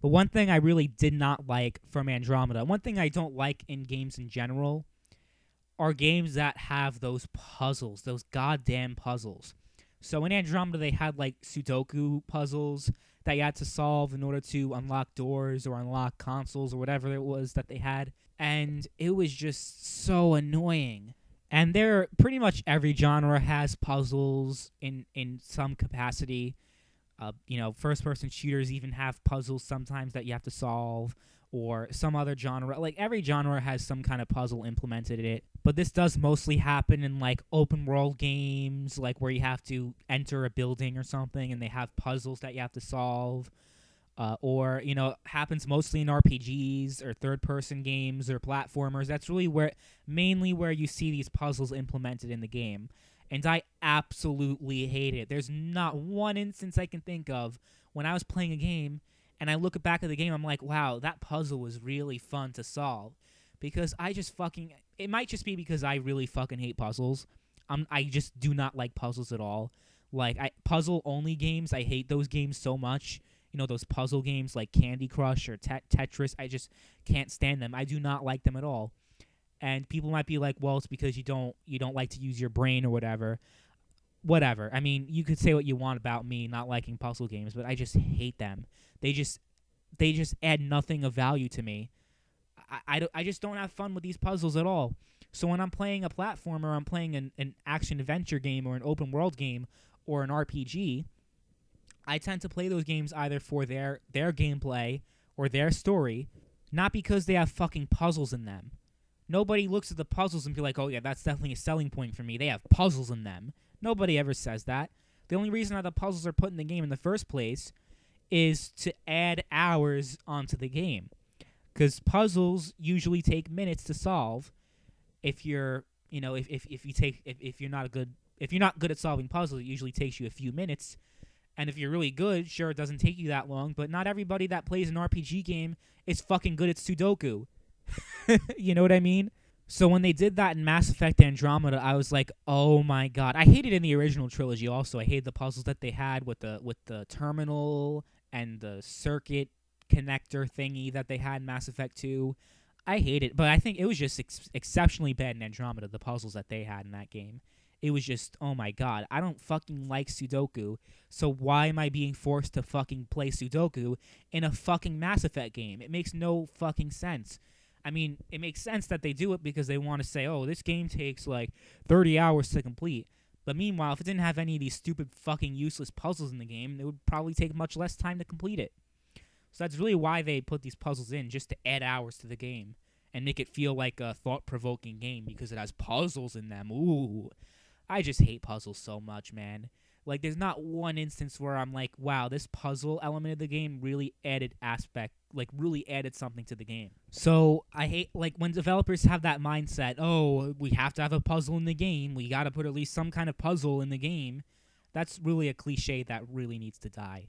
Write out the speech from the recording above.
But one thing I really did not like from Andromeda, one thing I don't like in games in general, are games that have those puzzles, those goddamn puzzles. So in Andromeda, they had like Sudoku puzzles that you had to solve in order to unlock doors or unlock consoles or whatever it was that they had. And it was just so annoying. And there, pretty much every genre has puzzles in some capacity. First-person shooters even have puzzles sometimes that you have to solve, or some other genre. Like, every genre has some kind of puzzle implemented in it. But this does mostly happen in, like, open-world games, like, where you have to enter a building or something, and they have puzzles that you have to solve. Happens mostly in RPGs or third-person games or platformers. That's really mainly where you see these puzzles implemented in the game. And I absolutely hate it. There's not one instance I can think of when I was playing a game and I look back at the game, I'm like, wow, that puzzle was really fun to solve. Because it might just be because I really fucking hate puzzles. I just do not like puzzles at all. Like, puzzle-only games, I hate those games so much. You know, those puzzle games like Candy Crush or Tetris, I just can't stand them. I do not like them at all. And people might be like, well, it's because you don't like to use your brain or whatever. Whatever. I mean, you could say what you want about me not liking puzzle games, but I just hate them. They just add nothing of value to me. I just don't have fun with these puzzles at all. So when I'm playing a platformer, I'm playing an action-adventure game or an open-world game or an RPG, I tend to play those games either for their gameplay or their story, not because they have fucking puzzles in them. Nobody looks at the puzzles and be like, oh yeah, that's definitely a selling point for me. They have puzzles in them. Nobody ever says that. The only reason that the puzzles are put in the game in the first place is to add hours onto the game. Because puzzles usually take minutes to solve. If you're not good at solving puzzles, it usually takes you a few minutes. And if you're really good, sure, it doesn't take you that long, but not everybody that plays an RPG game is fucking good at Sudoku. You know what I mean? So when they did that in Mass Effect Andromeda, I was like, oh my god. I hated it in the original trilogy also. I hated the puzzles that they had with the terminal and the circuit connector thingy that they had in Mass Effect 2. I hate it, but I think it was just exceptionally bad in Andromeda, the puzzles that they had in that game. It was just, oh my god, I don't fucking like Sudoku, so why am I being forced to fucking play Sudoku in a fucking Mass Effect game? It makes no fucking sense. I mean, it makes sense that they do it because they want to say, oh, this game takes like 30 hours to complete. But meanwhile, if it didn't have any of these stupid fucking useless puzzles in the game, it would probably take much less time to complete it. So that's really why they put these puzzles in, just to add hours to the game and make it feel like a thought-provoking game because it has puzzles in them. Ooh. I just hate puzzles so much, man. Like, there's not one instance where I'm like, wow, this puzzle element of the game really added something to the game. So I hate, like, when developers have that mindset, oh, we have to have a puzzle in the game, we gotta put at least some kind of puzzle in the game. That's really a cliche that really needs to die.